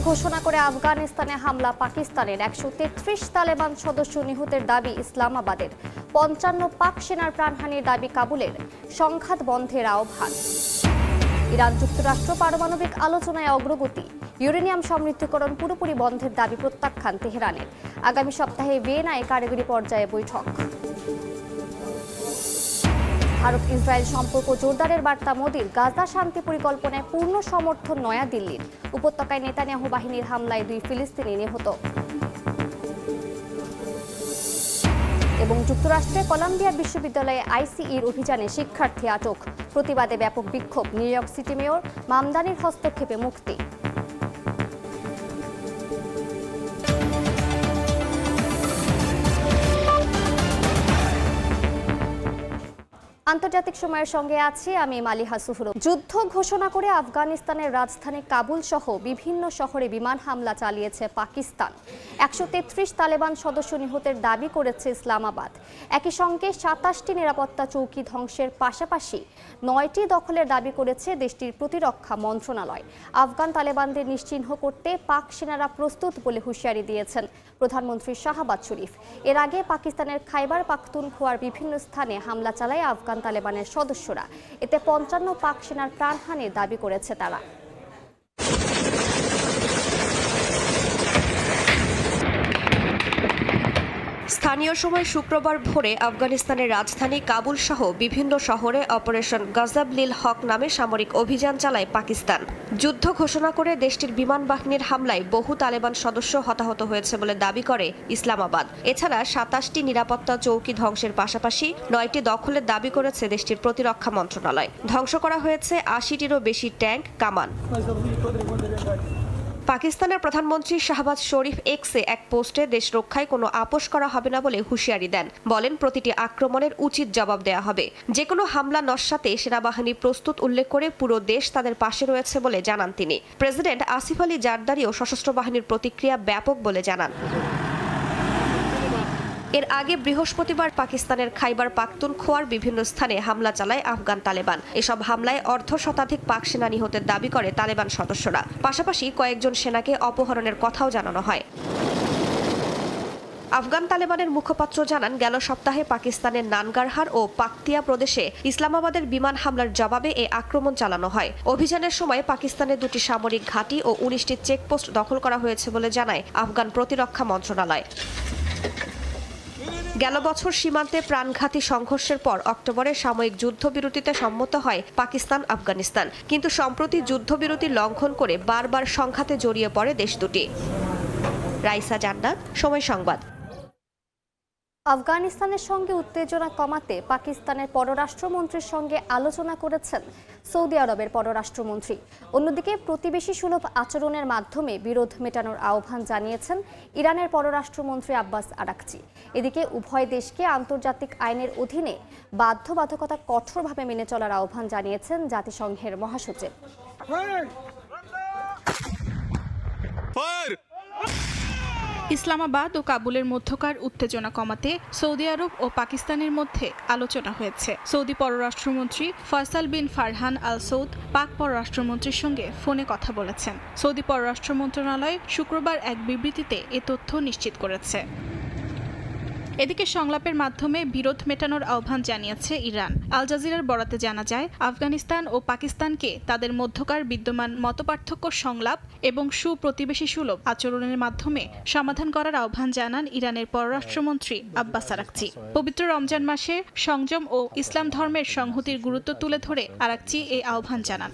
ঘোষণা করে আফগানিস্তানে হামলা পাকিস্তানের ১৩৩ তালেবান সদস্য নিহতের দাবি ইসলামাবাদের ৫৫ পাক সেনার প্রাণহানির দাবি কাবুলের সংঘাত বন্ধের আহ্বান ইরান যুক্তরাষ্ট্র পারমাণবিক আলোচনায় অগ্রগতি ইউরেনিয়াম সমৃদ্ধকরণ পুরোপুরি বন্ধের দাবি প্রত্যাখ্যান তেহরানের আগামী সপ্তাহে ভিয়েনায় কারিগরি পর্যায়ে বৈঠক ভারত ইসরায়েল সম্পর্ক জোরদারের বার্তা মোদির গাজা শান্তি পরিকল্পনায় পূর্ণ সমর্থন নয়াদিল্লির উপত্যকায় নেতানিয়াহু বাহিনীর হামলায় 2 ফিলিস্তিনি নিহত এবং যুক্তরাষ্ট্রে কলাম্বিয়া বিশ্ববিদ্যালয়ে আইসিইর অভিযানে শিক্ষার্থী আটক প্রতিবাদে ব্যাপক বিক্ষোভ নিউ ইয়র্ক সিটি মেয়র মামদানির হস্তক্ষেপে মুক্তি আন্তর্জাতিক সময়ের সঙ্গে আছি আমি মালিহা সুহুর। যুদ্ধ ঘোষণা করে আফগানিস্তানের রাজধানী কাবুল সহ বিভিন্ন শহরে বিমান হামলা চালিয়েছে পাকিস্তান ১৩৩ তালেবান সদস্য নিহতের দাবি করেছে ইসলামাবাদ একই সঙ্গে ২৭টি নিরাপত্তা চৌকি ধ্বংসের পাশাপাশি ৯টি দখলের দাবি করেছে দেশটির প্রতিরক্ষা মন্ত্রণালয় আফগান তালেবানদের নিশ্চিহ্ন করতে পাক সেনারা প্রস্তুত বলে হুঁশিয়ারি দিয়েছেন প্রধানমন্ত্রী শাহবাজ শরীফ এর আগে পাকিস্তানের খাইবার পাখতুনখোয়ার বিভিন্ন স্থানে হামলা চালায় আফগান তালেবানের সদস্যরা এতে ৫৫ পাক সেনার প্রাণহানির দাবি করেছে তারা স্থানীয় সময় শুক্রবার ভোরে আফগানিস্তানের রাজধানী কাবুল সহ বিভিন্ন শহরে অপারেশন গজব-লিল হক নামে সামরিক অভিযান চালায় পাকিস্তান যুদ্ধ ঘোষণা করে দেশটির বিমান বাহিনীর হামলায় বহু তালেবান সদস্য হতাহত হয়েছে বলে দাবি করে ইসলামাবাদ এছাড়া ২৭টি নিরাপত্তা চৌকি ধ্বংসের পাশাপাশি ৯টি দখলের দাবি করেছে দেশটির প্রতিরক্ষা মন্ত্রণালয় ধ্বংস করা হয়েছে ৮০টিরও বেশি ট্যাঙ্ক কামান পাকিস্তানের প্রধানমন্ত্রী শাহবাজ শরীফ এক্সে এক পোস্টে দেশ রক্ষায় কোনো আপোষ করা হবে না বলে হুঁশিয়ারি দেন বলেন প্রতিটি আক্রমণের উচিত জবাব দেওয়া হবে যে কোনো হামলা নস্যাতে সেনাবাহিনী প্রস্তুত উল্লেখ করে পুরো দেশ তাদের পাশে রয়েছে বলে জানান তিনি প্রেসিডেন্ট আসিফ আলী জারদারিও সশস্ত্র বাহিনীর প্রতিক্রিয়া ব্যাপক বলে জানান এর আগে বৃহস্পতিবার পাকিস্তানের খাইবার পাখতুনখোয়ার বিভিন্ন স্থানে হামলা চালায় আফগান তালেবান এসব হামলায় অর্ধশতাধিক পাক সেনা নিহতের দাবি করে তালেবান সদস্যরা পাশাপাশি কয়েকজন সেনাকে অপহরণের কথাও জানানো হয় আফগান তালেবানের মুখপাত্র জানান গেল সপ্তাহে পাকিস্তানের নানগারহার ও পাকতিয়া প্রদেশে ইসলামাবাদের বিমান হামলার জবাবে এই আক্রমণ চালানো হয় অভিযানের সময় পাকিস্তানের 2টি সামরিক ঘাঁটি ও 19টি চেকপোস্ট দখল করা হয়েছে বলে জানায় আফগান প্রতিরক্ষা মন্ত্রণালয় গেল বছর সীমান্তে প্রাণঘাতী সংঘর্ষের পর অক্টোবরে সাময়িক যুদ্ধবিরতিতে সম্মত হয় পাকিস্তান আফগানিস্তান কিন্তু সম্প্রতি যুদ্ধবিরতি লঙ্ঘন করে বারবার সংঘাতে জড়িয়ে পড়ে দেশ দুটি রাইসা জান্নাত সময় সংবাদ আফগানিস্তানের সঙ্গে উত্তেজনা কমাতে পাকিস্তানের পররাষ্ট্রমন্ত্রীর সঙ্গে আলোচনা করেছেন সৌদি আরবের পররাষ্ট্রমন্ত্রী অন্যদিকে প্রতিবেশী সুলভ আচরণের মাধ্যমে বিরোধ মেটানোর আহ্বান জানিয়েছেন ইরানের পররাষ্ট্রমন্ত্রী আব্বাস আরাকচি এদিকে উভয় দেশকে আন্তর্জাতিক আইনের অধীনে বাধ্যবাধকতা কঠোরভাবে মেনে চলার আহ্বান জানিয়েছেন জাতিসংঘের মহাসচিব ইসলামাবাদ ও কাবুলের মধ্যকার উত্তেজনা কমাতে সৌদি আরব ও পাকিস্তানের মধ্যে আলোচনা হয়েছে সৌদি পররাষ্ট্রমন্ত্রী ফয়সাল বিন ফারহান আল সৌদ পাক পররাষ্ট্রমন্ত্রীর সঙ্গে ফোনে কথা বলেছেন সৌদি পররাষ্ট্র মন্ত্রণালয় শুক্রবার এক বিবৃতিতে এ তথ্য নিশ্চিত করেছে এদিকে সংলাপের মাধ্যমে বিরোধ মেটানোর আহ্বান জানিয়েছে ইরান আল জাজিরার বরাতে জানা যায় আফগানিস্তান ও পাকিস্তানকে তাদের মধ্যকার বিদ্যমান মতপার্থক্য সংলাপ এবং সুপ্রতিবেশী সুলভ আচরণের মাধ্যমে সমাধান করার আহ্বান জানান ইরানের পররাষ্ট্রমন্ত্রী আব্বাস আরাকচি পবিত্র রমজান মাসে সংযম ও ইসলাম ধর্মের সংহতির গুরুত্ব তুলে ধরে আরাকচি এই আহ্বান জানান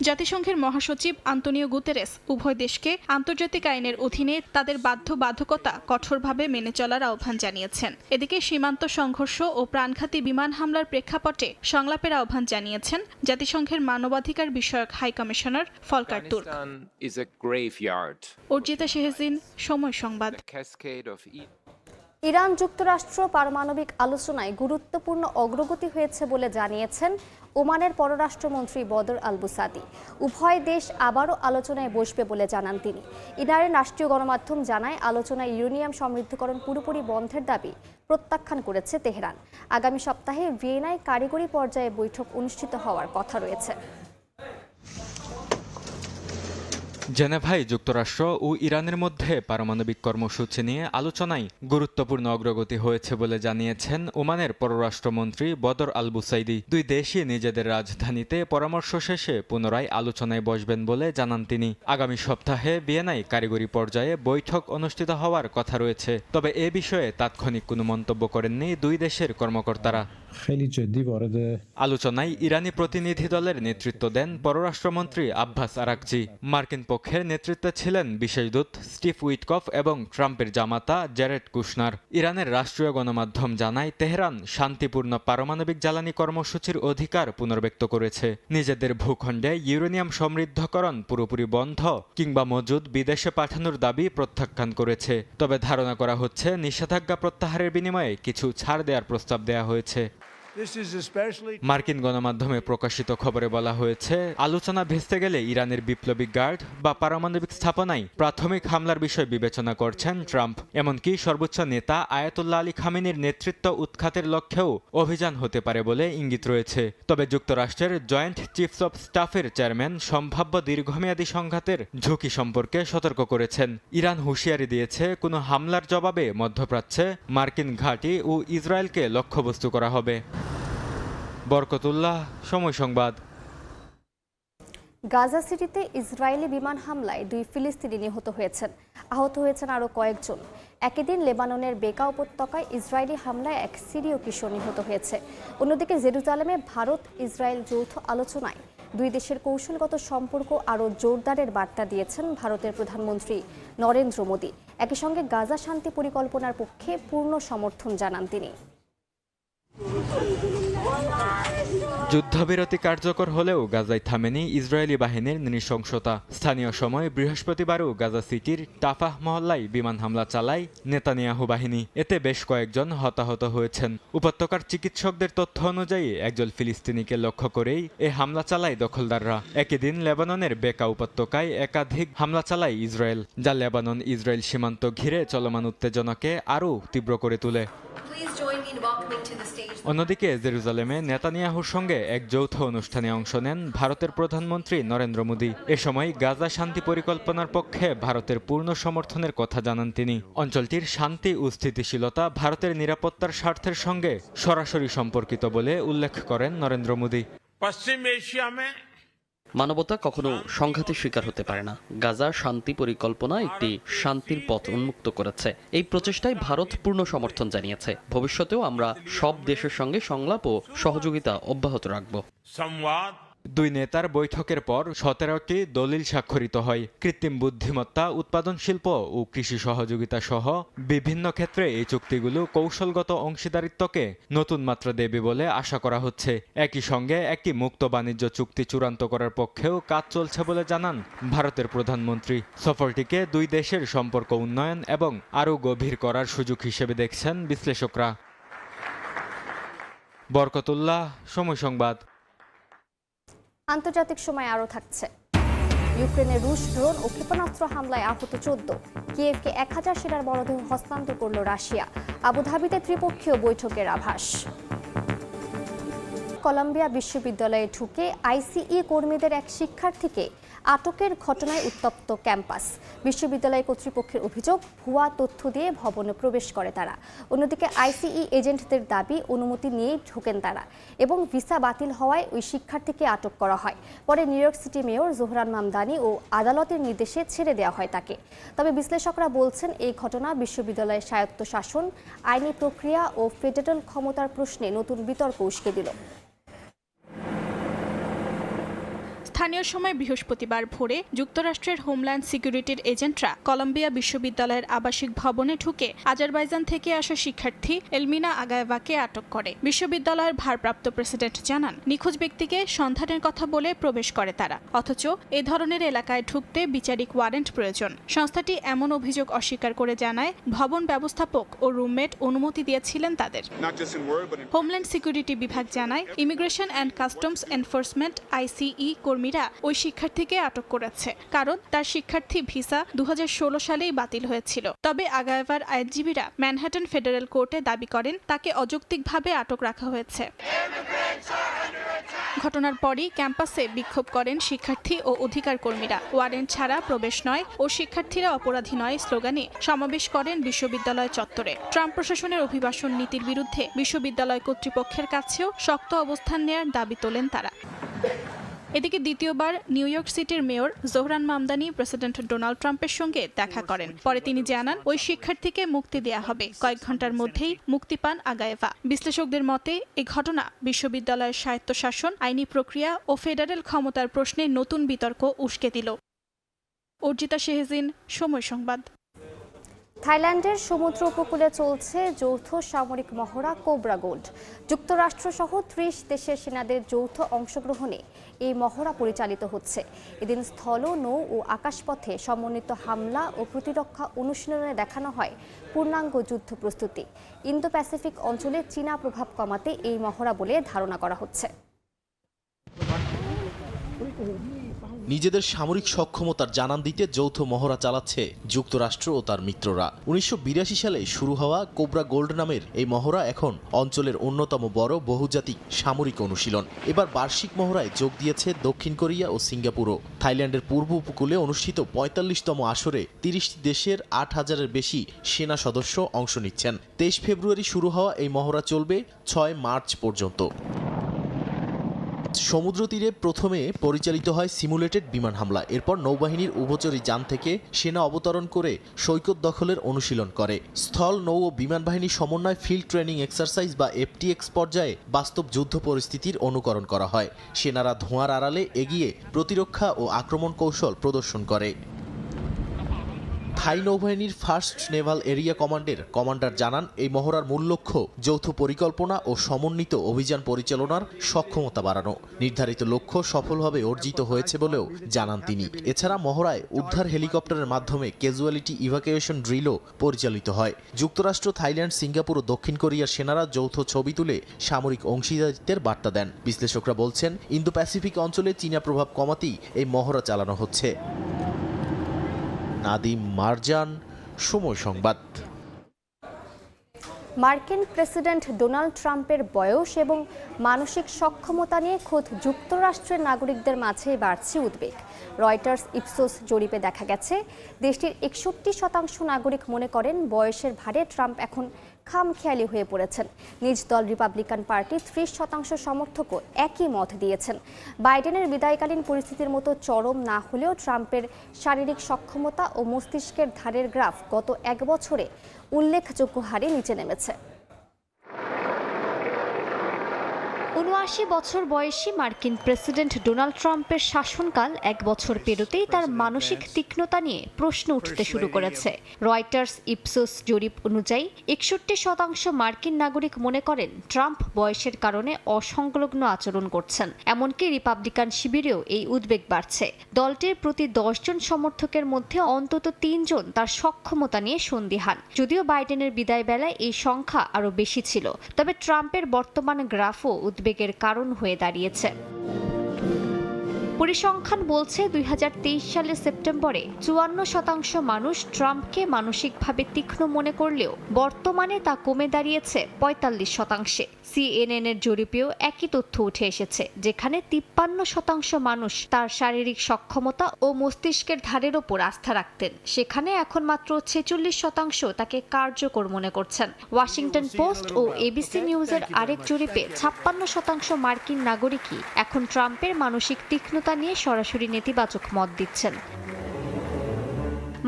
জাতিসংঘের মহাসচিব আন্তোনিও গুতেরেস উভয় দেশকে আন্তর্জাতিক আইনের অধীনে তাদের বাধ্যবাধকতা কঠোরভাবে মেনে চলার আহ্বান জানিয়েছেন এদিকে সীমান্ত সংঘর্ষ ও প্রাণঘাতী বিমান হামলার প্রেক্ষাপটে সংলাপের আহ্বান জানিয়েছেন জাতিসংঘের মানবাধিকার বিষয়ক high commissioner Volker Turk Arjita Shehzin সময় সংবাদ ইরান যুক্তরাষ্ট্র পারমাণবিক আলোচনায় গুরুত্বপূর্ণ অগ্রগতি হয়েছে বলে জানিয়েছেন ওমানের পররাষ্ট্রমন্ত্রী বদর আল বুসাদি উভয় দেশ আবারও আলোচনায় বসবে বলে জানান তিনি ইরানের রাষ্ট্রীয় গণমাধ্যম জানায় আলোচনায় ইউরেনিয়াম সমৃদ্ধকরণ পুরোপুরি বন্ধের দাবি প্রত্যাখ্যান করেছে তেহরান আগামী সপ্তাহে ভিয়েনায় কারিগরি পর্যায়ে বৈঠক অনুষ্ঠিত হওয়ার কথা রয়েছে জেনেভায় যুক্তরাষ্ট্র ও ইরানের মধ্যে পারমাণবিক কর্মসূচি নিয়ে আলোচনায় গুরুত্বপূর্ণ অগ্রগতি হয়েছে বলে জানিয়েছেন ওমানের পররাষ্ট্রমন্ত্রী বদর আল বুসাইদি। দুই দেশই নিজেদের রাজধানীতে পরামর্শ শেষে পুনরায় আলোচনায় বসবেন বলে জানান তিনি। আগামী সপ্তাহে ভিয়েনায় কারিগরি পর্যায়ে বৈঠক অনুষ্ঠিত হওয়ার কথা রয়েছে, তবে এ বিষয়ে তাৎক্ষণিক কোনো মন্তব্য করেননি দুই দেশের কর্মকর্তারা। আলোচনায় ইরানি প্রতিনিধি দলের নেতৃত্ব দেন পররাষ্ট্রমন্ত্রী আব্বাস আরাকচি। মার্কিন পক্ষের নেতৃত্বে ছিলেন বিশেষ দূত স্টিভ উইটকফ এবং ট্রাম্পের জামাতা জ্যারেড কুশনার। ইরানের রাষ্ট্রীয় গণমাধ্যম জানায় তেহরান শান্তিপূর্ণ পারমাণবিক জ্বালানি কর্মসূচির অধিকার পুনর্ব্যক্ত করেছে। নিজেদের ভূখণ্ডে ইউরেনিয়াম সমৃদ্ধকরণ পুরোপুরি বন্ধ কিংবা মজুদ বিদেশে পাঠানোর দাবি প্রত্যাখ্যান করেছে। তবে ধারণা করা হচ্ছে নিষেধাজ্ঞা প্রত্যাহারের বিনিময়ে কিছু ছাড় দেওয়ার প্রস্তাব দেওয়া হয়েছে। মার্কিন গণমাধ্যমে প্রকাশিত খবরে বলা হয়েছে, আলোচনা ভেস্তে গেলে ইরানের বিপ্লবী গার্ড বা পারমাণবিক স্থাপনায় প্রাথমিক হামলার বিষয় বিবেচনা করছেন ট্রাম্প। এমনকি সর্বোচ্চ নেতা আয়াতুল্লাহ আলী খামেনির নেতৃত্ব উৎখাতের লক্ষ্যেও অভিযান হতে পারে বলে ইঙ্গিত রয়েছে। তবে যুক্তরাষ্ট্রের জয়েন্ট চিফস অব স্টাফের চেয়ারম্যান সম্ভাব্য দীর্ঘমেয়াদী সংঘাতের ঝুঁকি সম্পর্কে সতর্ক করেছেন। ইরান হুঁশিয়ারি দিয়েছে, কোনো হামলার জবাবে মধ্যপ্রাচ্যে মার্কিন ঘাঁটি ও ইসরায়েলকে লক্ষ্যবস্তু করা হবে। বরকতুল্লাহ, সময় সংবাদ। গাজা সিটিতে ইসরায়েলি বিমান হামলায় 2 ফিলিস্তিনি নিহত হয়েছেন, আহত হয়েছেন আরও কয়েকজন। একই দিন লেবাননের বেকা উপত্যকায় ইসরায়েলি হামলায় এক সিরীয় কিশোর নিহত হয়েছে। অন্যদিকে জেরুজালেমে ভারত ইসরায়েল যৌথ আলোচনায় দুই দেশের কৌশলগত সম্পর্ক আরও জোরদারের বার্তা দিয়েছেন ভারতের প্রধানমন্ত্রী নরেন্দ্র মোদী। একই সঙ্গে গাজা শান্তি পরিকল্পনার পক্ষে পূর্ণ সমর্থন জানান তিনি। যুদ্ধবিরতি কার্যকর হলেও গাজায় থামেনি ইসরায়েলি বাহিনীর নৃশংসতা। স্থানীয় সময় বৃহস্পতিবারও গাজা সিটির টাফাহ মহল্লায় বিমান হামলা চালায় নেতানিয়াহু বাহিনী। এতে বেশ কয়েকজন হতাহত হয়েছেন। উপত্যকার চিকিৎসকদের তথ্য অনুযায়ী একজন ফিলিস্তিনিকে লক্ষ্য করেই এ হামলা চালায় দখলদাররা। একই দিন লেবাননের বেকা উপত্যকায় একাধিক হামলা চালায় ইসরায়েল, যা লেবানন ইসরায়েল সীমান্ত ঘিরে চলমান উত্তেজনাকে আরও তীব্র করে তোলে। অন্যদিকে জেরুজালেমে নেতানিয়াহুর সঙ্গে এক যৌথ অনুষ্ঠানে অংশ নেন ভারতের প্রধানমন্ত্রী নরেন্দ্র মোদী। এ সময় গাজা শান্তি পরিকল্পনার পক্ষে ভারতের পূর্ণ সমর্থনের কথা জানান তিনি। অঞ্চলটির শান্তি ও স্থিতিশীলতা ভারতের নিরাপত্তার স্বার্থের সঙ্গে সরাসরি সম্পর্কিত বলে উল্লেখ করেন নরেন্দ্র মোদী। পশ্চিম এশিয়া মানবতা কখনো সংঘাতের শিকার হতে পারে না। গাজা শান্তি পরিকল্পনা একটি শান্তির পথ উন্মুক্ত করেছে। এই প্রচেষ্টায় ভারত পূর্ণ সমর্থন জানিয়েছে। ভবিষ্যতেও আমরা সব দেশের সঙ্গে সংলাপ ও সহযোগিতা অব্যাহত রাখব। দুই নেতার বৈঠকের পর 17টি দলিল স্বাক্ষরিত হয়। কৃত্রিম বুদ্ধিমত্তা, উৎপাদন শিল্প ও কৃষি সহযোগিতা সহ বিভিন্ন ক্ষেত্রে এই চুক্তিগুলো কৌশলগত অংশীদারিত্বকে নতুন মাত্রা দেবে বলে আশা করা হচ্ছে। একই সঙ্গে একটি মুক্ত বাণিজ্য চুক্তি চূড়ান্ত করার পক্ষেও কাজ চলছে বলে জানান ভারতের প্রধানমন্ত্রী। সফরটিকে দুই দেশের সম্পর্ক উন্নয়ন এবং আরও গভীর করার সুযোগ হিসেবে দেখছেন বিশ্লেষকরা। বরকতুল্লাহ, সময় সংবাদ। আন্তর্জাতিক সময় আরও থাকছে। ইউক্রেনে রুশ ড্রোন ও ক্ষেপণাস্ত্র হামলায় আহত 14। কিয়েভকে 1000 সেনার মরদেহ হস্তান্তর করল রাশিয়া। আবুধাবিতে ত্রিপক্ষীয় বৈঠকের আভাস। কলম্বিয়া বিশ্ববিদ্যালয়ে ঢুকে আইসিই কর্মীদের এক শিক্ষার্থীকে আটকের ঘটনায় উত্তপ্ত ক্যাম্পাস। বিশ্ববিদ্যালয় কর্তৃপক্ষের অভিযোগ, ভুয়া তথ্য দিয়ে ভবনে প্রবেশ করে তারা। অন্যদিকে আইসিই এজেন্টদের দাবি, অনুমতি নিয়েই ঢোকেন তারা এবং ভিসা বাতিল হওয়ায় ওই শিক্ষার্থীকে আটক করা হয়। পরে New York City mayor Zohran Mamdani ও আদালতের নির্দেশে ছেড়ে দেওয়া হয় তাকে। তবে বিশ্লেষকরা বলছেন, এই ঘটনা বিশ্ববিদ্যালয়ের স্বায়ত্তশাসন, আইনি প্রক্রিয়া ও ফেডারেল ক্ষমতার প্রশ্নে নতুন বিতর্ক উস্কে দিল। স্থানীয় সময় বৃহস্পতিবার ভোরে যুক্তরাষ্ট্রের হোমল্যান্ড সিকিউরিটির এজেন্টরা কলম্বিয়া বিশ্ববিদ্যালয়ের আবাসিক ভবনে ঢুকে আজারবাইজান থেকে আসা শিক্ষার্থী এলমিনা আগায়েভাকে আটক করে। বিশ্ববিদ্যালয়ের ভারপ্রাপ্ত প্রেসিডেন্ট জানান, নিখোঁজ ব্যক্তিকে সন্ধানের কথা বলে প্রবেশ করে তারা, অথচ এ ধরনের এলাকায় ঢুকতে বিচারিক ওয়ারেন্ট প্রয়োজন। সংস্থাটি এমন অভিযোগ অস্বীকার করে জানায়, ভবন ব্যবস্থাপক ও রুমমেট অনুমতি দিয়েছিলেন তাদের। হোমল্যান্ড সিকিউরিটি বিভাগ জানায়, ইমিগ্রেশন অ্যান্ড কাস্টমস এনফোর্সমেন্ট আইসিই কর্মীরা ওই শিক্ষার্থীকে আটক করেছে, কারণ তার শিক্ষার্থী ভিসা 2016 সালেই বাতিল হয়েছিল। তবে আগায়েভার আইনজীবীরা ম্যানহাটন ফেডারেল কোর্টে দাবি করেন, তাকে অযৌক্তিকভাবে আটক রাখা হয়েছে। ঘটনার পরই ক্যাম্পাসে বিক্ষোভ করেন শিক্ষার্থী ও অধিকার কর্মীরা। ওয়ারেন্ট ছাড়া প্রবেশ নয় ও শিক্ষার্থীরা অপরাধী নয় স্লোগানে সমাবেশ করেন বিশ্ববিদ্যালয় চত্বরে। ট্রাম্প প্রশাসনের অভিবাসন নীতির বিরুদ্ধে বিশ্ববিদ্যালয় কর্তৃপক্ষের কাছেও শক্ত অবস্থান নেয়ার দাবি তোলেন তারা। এদিকে দ্বিতীয়বার নিউ ইয়র্ক সিটির mayor Zohran Mamdani president Donald ট্রাম্পের সঙ্গে দেখা করেন। পরে তিনি জানান ওই শিক্ষার্থীকে মুক্তি দেয়া হবে। কয়েক ঘন্টার মধ্যেই মুক্তি পান আগায়েভা। বিশ্লেষকদের মতে এই ঘটনা বিশ্ববিদ্যালয়ের স্বায়ত্তশাসন, আইনি প্রক্রিয়া ও ফেডারেল ক্ষমতার প্রশ্নে নতুন বিতর্ক উস্কে দিল। অর্জিতা শেহজিন, সময় সংবাদ। থাইল্যান্ডের সমুদ্র উপকূলে চলছে যৌথ সামরিক মহড়া কোবরা গোল্ড। যুক্তরাষ্ট্রসহ 30 দেশের সেনাদের যৌথ অংশগ্রহণে এই মহড়া পরিচালিত হচ্ছে। এদিন স্থল, নৌ ও আকাশপথে সমন্বিত হামলা ও প্রতিরক্ষা অনুশীলনে দেখানো হয় পূর্ণাঙ্গ যুদ্ধ প্রস্তুতি। ইন্দো প্যাসিফিক অঞ্চলে চীনা প্রভাব কমাতে এই মহড়া বলে ধারণা করা হচ্ছে। নিজেদের সামরিক সক্ষমতার জানান দিতে যৌথ মহড়া চালাচ্ছে যুক্তরাষ্ট্র ও তার মিত্ররা। 1982 সালে শুরু হওয়া কোবরা গোল্ড নামের এই মহড়া এখন অঞ্চলের অন্যতম বড় বহুজাতিক সামরিক অনুশীলন। এবার বার্ষিক মহড়ায় যোগ দিয়েছে দক্ষিণ কোরিয়া ও সিঙ্গাপুরও। থাইল্যান্ডের পূর্ব উপকূলে অনুষ্ঠিত 45তম আসরে 30টি দেশের 8,000-এর বেশি সেনা সদস্য অংশ নিচ্ছেন। 23 ফেব্রুয়ারি শুরু হওয়া এই মহড়া চলবে 6 মার্চ পর্যন্ত। সমুদ্র তীরে প্রথমে পরিচালিত হয় সিমুলেটেড বিমান হামলা। এরপর নৌবাহিনীর উভচরী যান থেকে সেনা অবতরণ করে সৈকত দখলের অনুশীলন করে। স্থল, নৌ ও বিমান বাহিনীর সমন্বয় ফিল্ড ট্রেনিং এক্সারসাইজ বা FTX পর্যায়ে বাস্তব যুদ্ধ পরিস্থিতির অনুকরণ করা হয়। সেনারা ধোঁয়ার আড়ালে এগিয়ে প্রতিরক্ষা ও আক্রমণ কৌশল প্রদর্শন করে। থাই নৌবাহিনীর ফার্স্ট নেভাল এরিয়া কমান্ডের কমান্ডার জানান, এই মহড়ার মূল লক্ষ্য যৌথ পরিকল্পনা ও সমন্বিত অভিযান পরিচালনার সক্ষমতা বাড়ানো। নির্ধারিত লক্ষ্য সফলভাবে অর্জিত হয়েছে বলেও জানান তিনি। এছাড়া মহড়ায় উদ্ধার হেলিকপ্টারের মাধ্যমে ক্যাজুয়ালিটি ইভাকুয়েশন ড্রিলও পরিচালিত হয়। যুক্তরাষ্ট্র, থাইল্যান্ড, সিঙ্গাপুর ও দক্ষিণ কোরিয়ার সেনারা যৌথ ছবি তুলে সামরিক অংশীদারিত্বের বার্তা দেন। বিশ্লেষকরা বলছেন, ইন্দো প্যাসিফিক অঞ্চলে চীনা প্রভাব কমাতেই এই মহড়া চালানো হচ্ছে। নাদিম মারজান, সময় সংবাদ। মার্কিন প্রেসিডেন্ট ডোনাল্ড ট্রাম্পের বয়স এবং মানসিক সক্ষমতা নিয়ে খোদ যুক্তরাষ্ট্রের নাগরিকদের মাঝে বাড়ছে উদ্বেগ। রয়টার্স ইপসোস জরিপে দেখা গেছে, দেশটির 61% নাগরিক মনে করেন বয়সের ভারে ট্রাম্প এখন খামখেয়ালি হয়ে পড়েছেন। নিজ দল রিপাবলিকান পার্টি 30% সমর্থকও একই মত দিয়েছেন। বাইডেনের বিদায়কালীন পরিস্থিতির মতো চরম না হলেও ট্রাম্পের শারীরিক সক্ষমতা ও মস্তিষ্কের ধারের গ্রাফ গত 1 বছরে উল্লেখযোগ্য হারে নিচে নেমেছে। 79 বছর বয়সী মার্কিন প্রেসিডেন্ট ডোনাল্ড ট্রাম্পের শাসনকাল 1 বছর পেরোতেই তার মানসিক তীক্ষ্ণতা নিয়ে প্রশ্ন উঠতে শুরু করেছে। রয়টার্স ইপসোস জরিপ অনুযায়ী 61% মার্কিন নাগরিক মনে করেন ট্রাম্প বয়সের কারণে অসংলগ্ন আচরণ করছেন। এমনকি রিপাবলিকান শিবিরেও এই উদ্বেগ বাড়ছে। দলটির প্রতি 10 জন সমর্থকের মধ্যে অন্তত 3 জন তার সক্ষমতা নিয়ে সন্দিহান। যদিও বাইডেনের বিদায় বেলায় এই সংখ্যা আরও বেশি ছিল, তবে ট্রাম্পের বর্তমান গ্রাফও উদ্বেগের কারণ হয়ে দাঁড়িয়েছে। পরিসংখ্যান বলছে 2023 সালের সেপ্টেম্বরে 54% মানুষ ট্রাম্পকে মানসিকভাবে তীক্ষ্ণ মনে করলেও বর্তমানে তা কমে দাঁড়িয়েছে 45%। CNN এর জরিপেও একই তথ্য উঠে এসেছে, যেখানে 53% মানুষ তার শারীরিক সক্ষমতা ও মস্তিষ্কের ধারের ওপর আস্থা রাখতেন, সেখানে এখন মাত্র 46% তাকে কার্যকর মনে করছেন। ওয়াশিংটন পোস্ট ও ABC নিউজের আরেক জরিপে 56% মার্কিন নাগরিকই এখন ট্রাম্পের মানসিক তীক্ষ্ণতা নিয়ে সরাসরি নেতিবাচক মত দিচ্ছেন।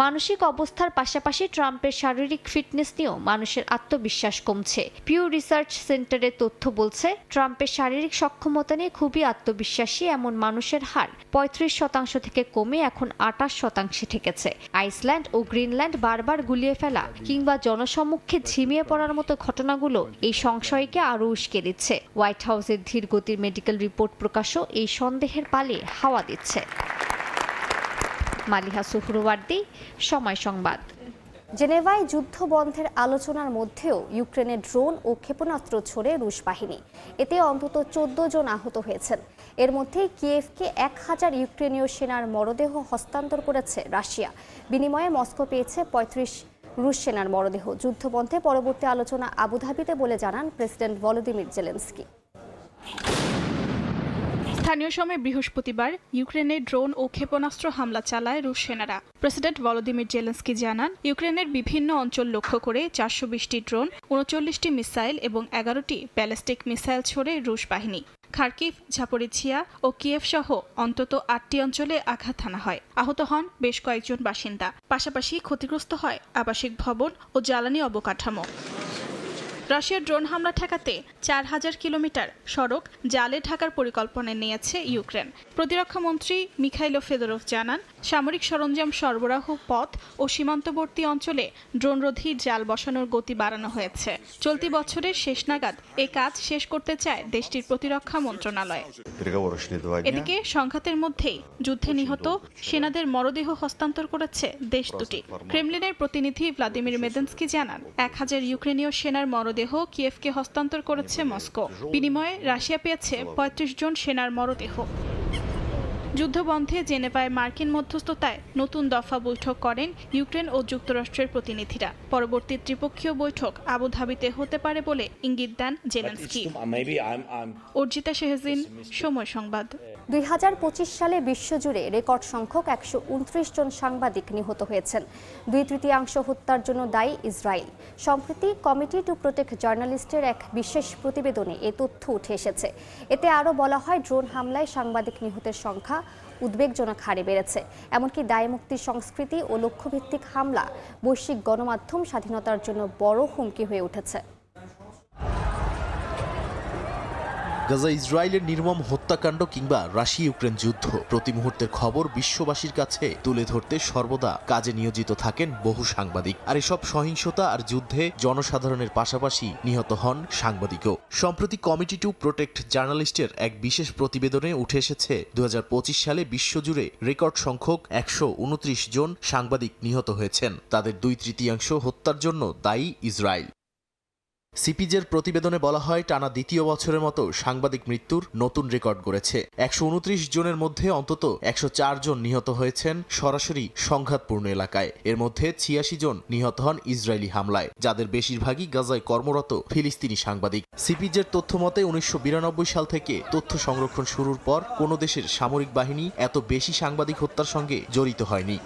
মানসিক অবস্থার পাশাপাশি ট্রাম্পের শারীরিক ফিটনেস নিয়েও মানুষের আত্মবিশ্বাস কমছে। পিউ রিসার্চ সেন্টারের তথ্য বলছে, ট্রাম্পের শারীরিক সক্ষমতা নিয়ে খুবই আত্মবিশ্বাসী এমন মানুষের হার 35% থেকে কমে এখন 28% ঠেকেছে। আইসল্যান্ড ও গ্রিনল্যান্ড বারবার গুলিয়ে ফেলা কিংবা জনসম্মুখে ঝিমিয়ে পড়ার মতো ঘটনাগুলো এই সংশয়কে আরও উস্কে দিচ্ছে। হোয়াইট হাউসের ধীরগতির মেডিকেল রিপোর্ট প্রকাশও এই সন্দেহের পালে হাওয়া দিচ্ছে। মালিহা সুহরওয়ার্দী, সময় সংবাদ। জেনেভায় যুদ্ধ বন্ধের আলোচনার মধ্যেও ইউক্রেনে ড্রোন ও ক্ষেপণাস্ত্র ছোড়ে রুশ বাহিনী। এতে অন্তত 14 জন আহত হয়েছেন। এর মধ্যে কিয়েভকে 1000 ইউক্রেনীয় সেনার মরদেহ হস্তান্তর করেছে রাশিয়া। বিনিময়ে মস্কো পেয়েছে 35 রুশ সেনার মরদেহ। যুদ্ধবন্ধে পরবর্তী আলোচনা আবুধাবিতে বলে জানান প্রেসিডেন্ট ভলোদিমির জেলেনস্কি। স্থানীয় সময় বৃহস্পতিবার ইউক্রেনে ড্রোন ও ক্ষেপণাস্ত্র হামলা চালায় রুশ সেনারা। প্রেসিডেন্ট ভলোদিমির জেলেনস্কি জানান, ইউক্রেনের বিভিন্ন অঞ্চল লক্ষ্য করে 420টি ড্রোন, 39টি মিসাইল এবং 11টি ব্যালিস্টিক মিসাইল ছোড়ে রুশ বাহিনী। খার্কিভ, ঝাপোরিঝিয়া ও কিয়েভ সহ অন্তত 8টি অঞ্চলে আঘাত হানা হয়। আহত হন বেশ কয়েকজন বাসিন্দা। পাশাপাশি ক্ষতিগ্রস্ত হয় আবাসিক ভবন ও জ্বালানি অবকাঠামো। রাশিয়ার ড্রোন হামলা ঠেকাতে 4000 কিলোমিটার সড়ক জালে ঢাকার পরিকল্পনা নিয়েছে ইউক্রেন। প্রতিরক্ষা মন্ত্রী মিখাইলো ফেদোরভ জানান, সামরিক সরঞ্জাম সরবরাহ পথ ও সীমান্তবর্তী অঞ্চলে ড্রোনরোধী জাল বসানোর গতি বাড়ানো হয়েছে। চলতি বছরের শেষ নাগাদ এ কাজ শেষ করতে চায় দেশটির প্রতিরক্ষা মন্ত্রণালয়। এদিকে সংঘাতের মধ্যেই যুদ্ধে নিহত সেনাদের মরদেহ হস্তান্তর করেছে দেশ দুটি। ক্রেমলিনের প্রতিনিধি ভ্লাদিমির মেদেনস্কি জানান, 1000 ইউক্রেনীয় সেনার মরদেহ কিয়েভকে হস্তান্তর করেছে মস্কো। বিনিময়ে রাশিয়া পেয়েছে 35 জন সেনার মরদেহ। যুদ্ধবন্ধে জেনেভায় মার্কিন মধ্যস্থতায় নতুন দফা বৈঠক করেন ইউক্রেন ও যুক্তরাষ্ট্রের প্রতিনিধিরা। পরবর্তী ত্রিপক্ষীয় বৈঠক আবুধাবিতে হতে পারে বলে ইঙ্গিত দেন জেলেনস্কি। অর্জিতা শেহজিন, সময় সংবাদ। 2025 সালে বিশ্বজুড়ে রেকর্ড সংখ্যক 129 জন সাংবাদিক নিহত হয়েছেন। 2/3 হত্যার জন্য দায়ী ইসরায়েল। সম্প্রতি কমিটি টু প্রোটেক্ট জার্নালিস্টের এক বিশেষ প্রতিবেদনে এ তথ্য উঠে এসেছে। এতে আরও বলা হয়, ড্রোন হামলায় সাংবাদিক নিহতের সংখ্যা উদ্বেগজনক হারে বেড়েছে। এমনকি দায়মুক্তির সংস্কৃতি ও লক্ষ্যভিত্তিক হামলা বৈশ্বিক গণমাধ্যম স্বাধীনতার জন্য বড় হুমকি হয়ে উঠেছে। গাজা ইসরায়েলের নির্মম হত্যাকাণ্ড কিংবা রাশিয়া ইউক্রেন যুদ্ধ প্রতি মুহূর্তের খবর বিশ্ববাসীর কাছে তুলে ধরতে সর্বদা কাজে নিয়োজিত থাকেন বহু সাংবাদিক। আর এসব সহিংসতা আর যুদ্ধে জনসাধারণের পাশাপাশি নিহত হন সাংবাদিকও। সম্প্রতি কমিটি টু প্রোটেক্ট জার্নালিস্টের এক বিশেষ প্রতিবেদনে উঠে এসেছে 2025 সালে বিশ্বজুড়ে রেকর্ড সংখ্যক 129 জন সাংবাদিক নিহত হয়েছেন। তাদের 2/3 হত্যার জন্য দায়ী ইসরায়েল। সিপিজের প্রতিবেদনে বলা হয়, টানা দ্বিতীয় বছরের মতো সাংবাদিক মৃত্যুর নতুন রেকর্ড গড়েছে। 129 জনের মধ্যে অন্তত 104 জন নিহত হয়েছেন সরাসরি সংঘাতপূর্ণ এলাকায়। এর মধ্যে 86 জন নিহত হন ইসরায়েলি হামলায়, যাদের বেশিরভাগই গাজায় কর্মরত ফিলিস্তিনি সাংবাদিক। সিপিজের তথ্য মতে 1992 সাল থেকে তথ্য সংরক্ষণ শুরুর পর কোনো দেশের সামরিক বাহিনী এত বেশি সাংবাদিক হত্যার সঙ্গে জড়িত হয়নি।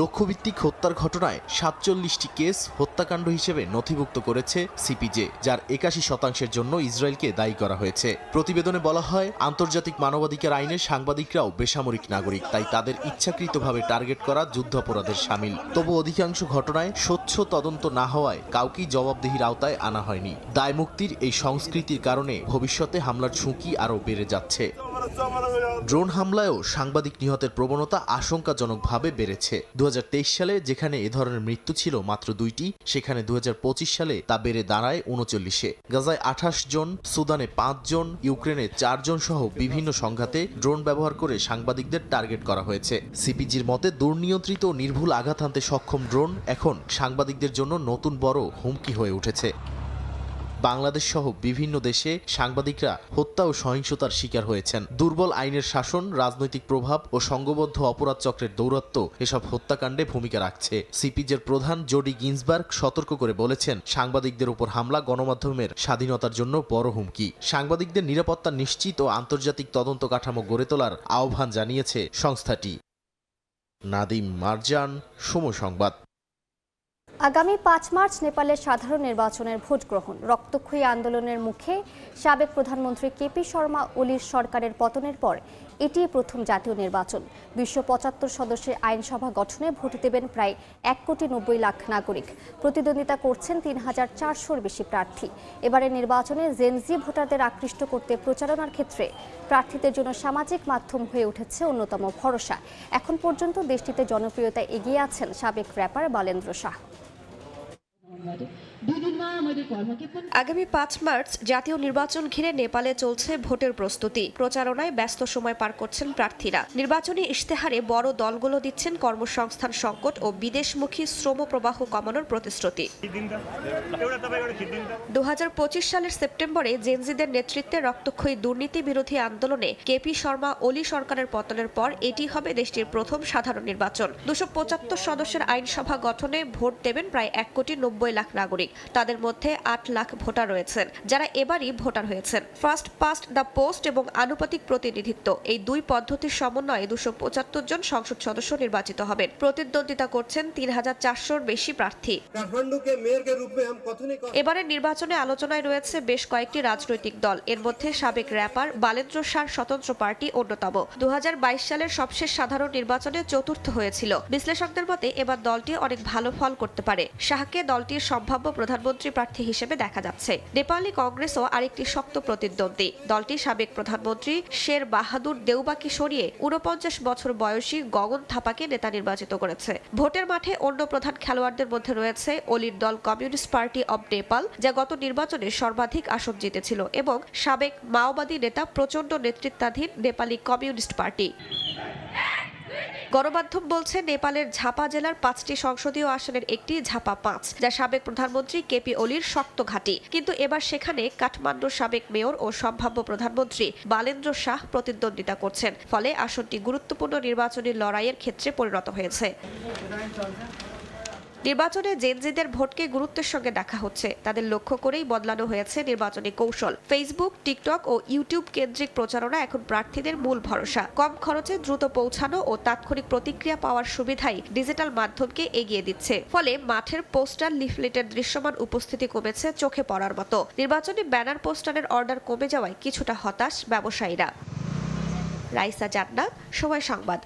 লক্ষ্যভিত্তিক হত্যার ঘটনায় 47টি কেস হত্যাকাণ্ড হিসেবে নথিভুক্ত করেছে সিপিজে, যার 81% জন্য ইসরায়েলকে দায়ী করা হয়েছে। প্রতিবেদনে বলা হয়, আন্তর্জাতিক মানবাধিকার আইনে সাংবাদিকরাও বেসামরিক নাগরিক, তাই তাদের ইচ্ছাকৃতভাবে টার্গেট করা যুদ্ধাপরাধের শামিল। তবু অধিকাংশ ঘটনায় স্বচ্ছ তদন্ত না হওয়ায় কাউকেই জবাবদিহির আওতায় আনা হয়নি। দায়মুক্তির এই সংস্কৃতির কারণে ভবিষ্যতে হামলার ঝুঁকি আরও বেড়ে যাচ্ছে। ড্রোন হামলায়ও সাংবাদিক নিহতের প্রবণতা আশঙ্কাজনকভাবে বেড়েছে। 2023 সালে যেখানে এ ধরনের মৃত্যু ছিল মাত্র 2টি, সেখানে 2025 সালে তা বেড়ে দাঁড়ায় 39-এ। গাজায় 28 জন, সুদানে 5 জন, ইউক্রেনে 4 জন সহ বিভিন্ন সংঘাতে ড্রোন ব্যবহার করে সাংবাদিকদের টার্গেট করা হয়েছে। সিপিজির মতে, দুর্নিয়ন্ত্রিত ও নির্ভুল আঘাত হানতে সক্ষম ড্রোন এখন সাংবাদিকদের জন্য নতুন বড় হুমকি হয়ে উঠেছে। বাংলাদেশ সহ বিভিন্ন দেশে সাংবাদিকরা হত্যা ও সহিংসতার শিকার হয়েছেন। দুর্বল আইনের শাসন, রাজনৈতিক প্রভাব ও সংঘবদ্ধ অপরাধ চক্রের দৌরাত্ম্য এসব হত্যাকাণ্ডে ভূমিকা রাখছে। সিপিজের প্রধান জোডি গিন্সবার্গ সতর্ক করে বলেছেন, সাংবাদিকদের উপর হামলা গণমাধ্যমের স্বাধীনতার জন্য বড় হুমকি। সাংবাদিকদের নিরাপত্তা নিশ্চিত ও আন্তর্জাতিক তদন্ত কাঠামো গড়ে তোলার আহ্বান জানিয়েছে সংস্থাটি। নাদিম মারজান, সময় সংবাদ। আগামী 5 মার্চ নেপালের সাধারণ নির্বাচনের ভোট গ্রহণ। রক্তক্ষয়ী আন্দোলনের মুখে সাবেক প্রধানমন্ত্রী কেপি শর্মা ওলির সরকারের পতনের পর এটি প্রথম জাতীয় নির্বাচন। 275 সদস্যের আইনসভা গঠনে ভোট দেবেন প্রায় 1,90,00,000 নাগরিক। প্রতিদ্বন্দ্বিতা করছেন 3,400-র বেশি প্রার্থী। এবারের নির্বাচনে জেনজি ভোটারদের আকৃষ্ট করতে প্রচারণার ক্ষেত্রে প্রার্থীদের জন্য সামাজিক মাধ্যম হয়ে উঠেছে অন্যতম ভরসা। এখন পর্যন্ত দেশটিতে জনপ্রিয়তায় এগিয়ে আছেন সাবেক র্যাপার বালেন্দ্র শাহ। আগামী 5 মার্চ জাতীয় নির্বাচন ঘিরে নেপালে চলছে ভোটের প্রস্তুতি। প্রচারণায় ব্যস্ত সময় পার করছেন প্রার্থীরা। নির্বাচনী ইশতেহারে বড় দলগুলো দিচ্ছেন কর্মসংস্থান সংকট ও বিদেশমুখী শ্রম প্রবাহ কমানোর প্রতিশ্রুতি। 2025 সালের সেপ্টেম্বরে জেনজিদের নেতৃত্বে রক্তক্ষয়ী দুর্নীতি বিরোধী আন্দোলনে কেপি শর্মা ওলি সরকারের পতনের পর এটি হবে দেশটির প্রথম সাধারণ নির্বাচন। 275 সদস্যের আইনসভা গঠনে ভোট দেবেন প্রায় 1,90,00,000 নাগরিক। তাদের মধ্যে 8 লাখ ভোটার রয়েছেন যারা এবারই ভোটার হয়েছেন। ফার্স্ট পাস্ট দ্য পোস্ট এবং আনুপাতিক প্রতিনিধিত্ব এই দুই পদ্ধতির সমন্বয়ে 275 জন সংসদ সদস্য নির্বাচিত হবেন। প্রতিদ্বন্দ্বিতা করছেন 3,400-র বেশি প্রার্থী। এবারের নির্বাচনে আলোচনায় রয়েছে বেশ কয়েকটি রাজনৈতিক দল। এর মধ্যে সাবেক র্যাপার বালেন্দ্র শাহর স্বতন্ত্র পার্টি অন্যতম। 2022 সালের সবশেষ সাধারণ নির্বাচনে চতুর্থ হয়েছিল। বিশ্লেষকদের মতে এবার দলটি অনেক ভালো ফল করতে পারে। শাহকে দলটির সম্ভাব্য প্রধানমন্ত্রী প্রার্থী হিসেবে দেখা যাচ্ছে। নেপালি কংগ্রেসও আরেকটি শক্ত প্রতিদ্বন্দ্বী। দলটি সাবেক প্রধানমন্ত্রী শের বাহাদুর দেউবাকে সরিয়ে 49 বছর বয়সী গগন থাপাকে নেতা নির্বাচিত করেছে। ভোটের মাঠে অন্য প্রধান খেলোয়াড়দের মধ্যে রয়েছে অলির দল কমিউনিস্ট পার্টি অব নেপাল, যা গত নির্বাচনে সর্বাধিক আসন জিতেছিল, এবং সাবেক মাওবাদী নেতা প্রচণ্ড নেতৃত্বাধীন নেপালি কমিউনিস্ট পার্টি। গণমাধ্যম বলছে নেপালের ঝাপা জেলার 5টি সংসদীয় আসনের একটি ঝাপা 5, যা সাবেক প্রধানমন্ত্রী কেপি ওলির শক্ত ঘাঁটি। কিন্তু এবার সেখানে কাঠমান্ডুর সাবেক মেয়র ও সম্ভাব্য প্রধানমন্ত্রী বালেন্দ্র শাহ প্রতিদ্বন্দ্বিতা করছেন। ফলে আসনটি গুরুত্বপূর্ণ নির্বাচনী লড়াইয়ের ক্ষেত্রে পরিণত হয়েছে। নির্বাচনে জেনজিদের ভোটকে গুরুত্বের সঙ্গে দেখা হচ্ছে। তাদের লক্ষ্য করেই বদলানো হয়েছে নির্বাচনী কৌশল। ফেসবুক, টিকটক ও ইউটিউব কেন্দ্রিক প্রচারণা এখন প্রার্থীদের মূল ভরসা। কম খরচে দ্রুত পৌঁছানো ও তাৎক্ষণিক প্রতিক্রিয়া পাওয়ার সুবিধাই ডিজিটাল মাধ্যমকে এগিয়ে দিচ্ছে। ফলে মাঠের পোস্টার, লিফলেটের দৃশ্যমান উপস্থিতি কমেছে চোখে পড়ার মতো। নির্বাচনী ব্যানার পোস্টারের অর্ডার কমে যাওয়ায় কিছুটা হতাশ ব্যবসায়ীরা। রাইসা জান্নাত, সময় সংবাদ।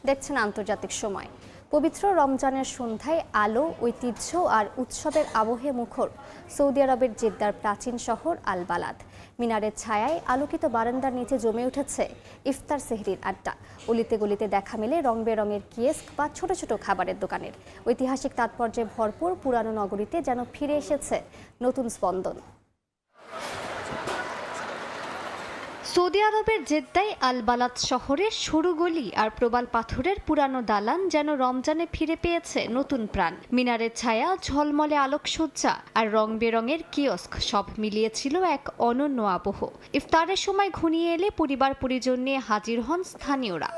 দেখছেন আন্তর্জাতিক সময়। পবিত্র রমজানের সন্ধ্যায় আলো, ঐতিহ্য আর উৎসবের আবহে মুখর সৌদি আরবের জেদ্দার প্রাচীন শহর আল বালাদ। মিনারের ছায়ায় আলোকিত বারান্দার নিচে জমে উঠেছে ইফতার সেহরির আড্ডা। অলিতে গলিতে দেখা মেলে রং বেরঙের কিয়েস্ক বা ছোট ছোট খাবারের দোকানের। ঐতিহাসিক তাৎপর্যে ভরপুর পুরানো নগরীতে যেন ফিরে এসেছে নতুন স্পন্দন। সৌদি আরবের জেদ্দায় আল বালাদ শহরের সরু গলি আর প্রবাল পাথরের পুরানো দালান যেন রমজানে ফিরে পেয়েছে নতুন প্রাণ। মিনারের ছায়া, ঝলমলে আলোকসজ্জা আর রং বেরঙের কিয়স্ক সব মিলিয়েছিল এক অনন্য আবহ। ইফতারের সময় ঘনিয়ে এলে পরিবার পরিজন নিয়ে হাজির হন স্থানীয়রা।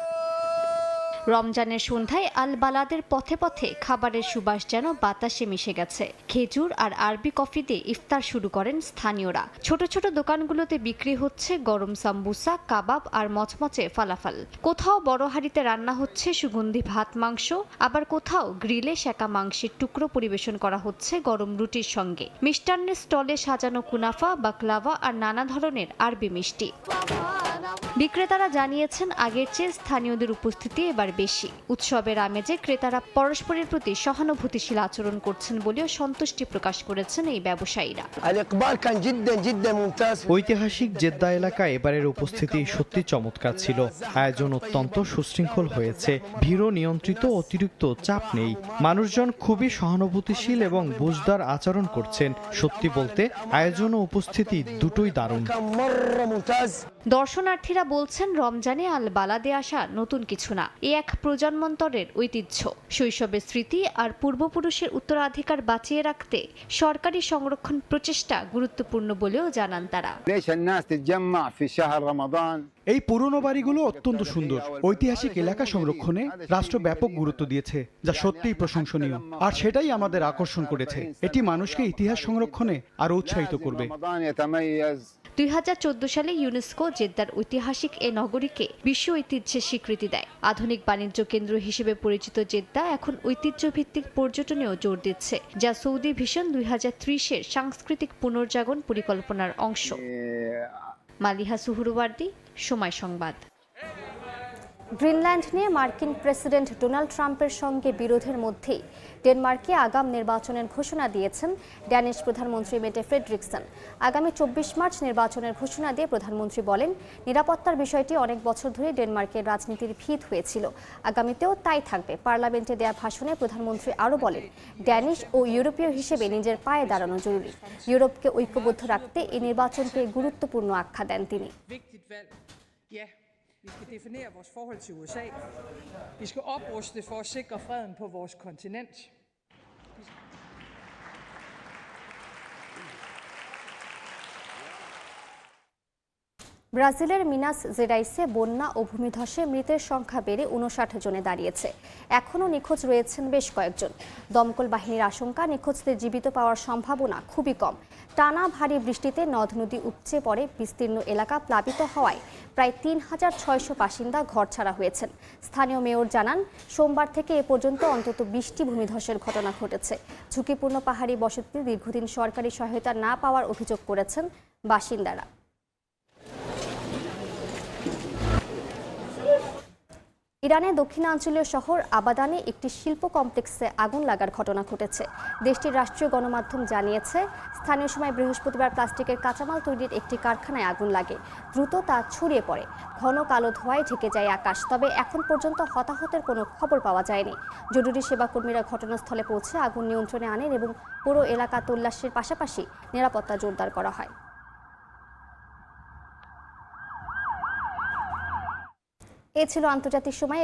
রমজানের সন্ধ্যায় আল বালাদের পথে পথে খাবারের সুবাস যেন বাতাসে মিশে গেছে। খেজুর আর আরবি কফি দিয়ে ইফতার শুরু করেন স্থানীয়রা। ছোট ছোট দোকানগুলোতে বিক্রি হচ্ছে গরম সাম্বুসা, কাবাব আর মচমচে ফালাফাল। কোথাও বড় হাঁড়িতে রান্না হচ্ছে সুগন্ধি ভাত, মাংস, আবার কোথাও গ্রিলে সেকা মাংসের টুকরো পরিবেশন করা হচ্ছে গরম রুটির সঙ্গে। মিষ্টান্নের স্টলে সাজানো কুনাফা, বাকলাভা আর নানা ধরনের আরবি মিষ্টি। বিক্রেতারা জানিয়েছেন আগের চেয়ে স্থানীয়দের উপস্থিতি এবার বেশি। উৎসবের আমেজে ক্রেতারা পরস্পরের প্রতি সহানুভূতিশীল আচরণ করছেন বলেও সন্তুষ্টি প্রকাশ করেছেন এই ব্যবসায়ীরা। ঐতিহাসিক জেদ্দা এলাকায় এবারের উপস্থিতি সত্যি চমৎকার ছিল। আয়োজন অত্যন্ত সুশৃঙ্খল হয়েছে। ভিড় নিয়ন্ত্রিত, অতিরিক্ত চাপ নেই। মানুষজন খুবই সহানুভূতিশীল এবং বুঝদার আচরণ করছেন। সত্যি বলতে আয়োজন ও উপস্থিতি দুটোই দারুণ। দর্শনার্থীরা বলছেন রমজানে আল বালাদে আসা নতুন কিছু না, এ এক প্রজন্মান্তরের ঐতিহ্য। শৈশবের স্মৃতি আর পূর্বপুরুষের উত্তরাধিকার বাঁচিয়ে রাখতে সরকারি সংরক্ষণ প্রচেষ্টা গুরুত্বপূর্ণ বলেও জানান তারা। এই পুরনো বাড়িগুলো অত্যন্ত সুন্দর। ঐতিহাসিক এলাকা সংরক্ষণে রাষ্ট্র ব্যাপক গুরুত্ব দিয়েছে, যা সত্যিই প্রশংসনীয়। আর সেটাই আমাদের আকর্ষণ করেছে। এটি মানুষকে ইতিহাস সংরক্ষণে আরো উৎসাহিত করবে। 2014 সালে ইউনেস্কো জেদ্দার ঐতিহাসিক এ নগরীকে বিশ্ব ঐতিহ্যের স্বীকৃতি দেয়। আধুনিক বাণিজ্য কেন্দ্র হিসেবে পরিচিত জেদ্দা এখন ঐতিহ্যভিত্তিক পর্যটনেও জোর দিচ্ছে, যা সৌদি ভিশন 2030-এর সাংস্কৃতিক পুনর্জাগরণ পরিকল্পনার অংশ। মালিহা সুহরওয়ার্দী, সময় সংবাদ। গ্রিনল্যান্ড নিয়ে মার্কিন প্রেসিডেন্ট ডোনাল্ড ট্রাম্পের সঙ্গে বিরোধের মধ্যেই ডেনমার্কে আগাম নির্বাচনের ঘোষণা দিয়েছেন ড্যানিশ প্রধানমন্ত্রী মেটে ফ্রেডরিকসন। আগামী 24 মার্চ নির্বাচনের ঘোষণা দিয়ে প্রধানমন্ত্রী বলেন, নিরাপত্তার বিষয়টি অনেক বছর ধরে ডেনমার্কের রাজনীতির ভিত হয়েছিল, আগামীতেও তাই থাকবে। পার্লামেন্টে দেয়া ভাষণে প্রধানমন্ত্রী আরও বলেন, ড্যানিশ ও ইউরোপীয় হিসেবে নিজের পায়ে দাঁড়ানো জরুরি। ইউরোপকে ঐক্যবদ্ধ রাখতে এই নির্বাচনকে গুরুত্বপূর্ণ আখ্যা দেন তিনি। Vi skal definere vores forhold til USA. Vi skal opruste for at sikre freden på vores kontinent. ব্রাজিলের মিনাস জেরাইসে বন্যা ও ভূমিধসে মৃতের সংখ্যা বেড়ে 59 জনে দাঁড়িয়েছে। এখনও নিখোঁজ রয়েছেন বেশ কয়েকজন। দমকল বাহিনীর আশঙ্কা, নিখোঁজদের জীবিত পাওয়ার সম্ভাবনা খুবই কম। টানা ভারী বৃষ্টিতে নদ নদী উপচে পড়ে বিস্তীর্ণ এলাকা প্লাবিত হওয়ায় প্রায় 3600 বাসিন্দা ঘরছাড়া হয়েছেন। স্থানীয় মেয়র জানান, সোমবার থেকে এ পর্যন্ত অন্তত 20টি ভূমিধসের ঘটনা ঘটেছে। ঝুঁকিপূর্ণ পাহাড়ি বসতিতে দীর্ঘদিন সরকারি সহায়তা না পাওয়ার অভিযোগ করেছেন বাসিন্দারা। ইরানের দক্ষিণাঞ্চলীয় শহর আবাদানে একটি শিল্প কমপ্লেক্সে আগুন লাগার ঘটনা ঘটেছে। দেশটির রাষ্ট্রীয় গণমাধ্যম জানিয়েছে, স্থানীয় সময় বৃহস্পতিবার প্লাস্টিকের কাঁচামাল তৈরির একটি কারখানায় আগুন লাগে। দ্রুত তা ছড়িয়ে পড়ে। ঘন কালো ধোঁয়ায় ঢেকে যায় আকাশ। তবে এখন পর্যন্ত হতাহতের কোনো খবর পাওয়া যায়নি। জরুরি সেবাকর্মীরা ঘটনাস্থলে পৌঁছে আগুন নিয়ন্ত্রণে আনেন এবং পুরো এলাকা তল্লাশির পাশাপাশি নিরাপত্তা জোরদার করা হয়। এ ছিল আন্তর্জাতিক সময়।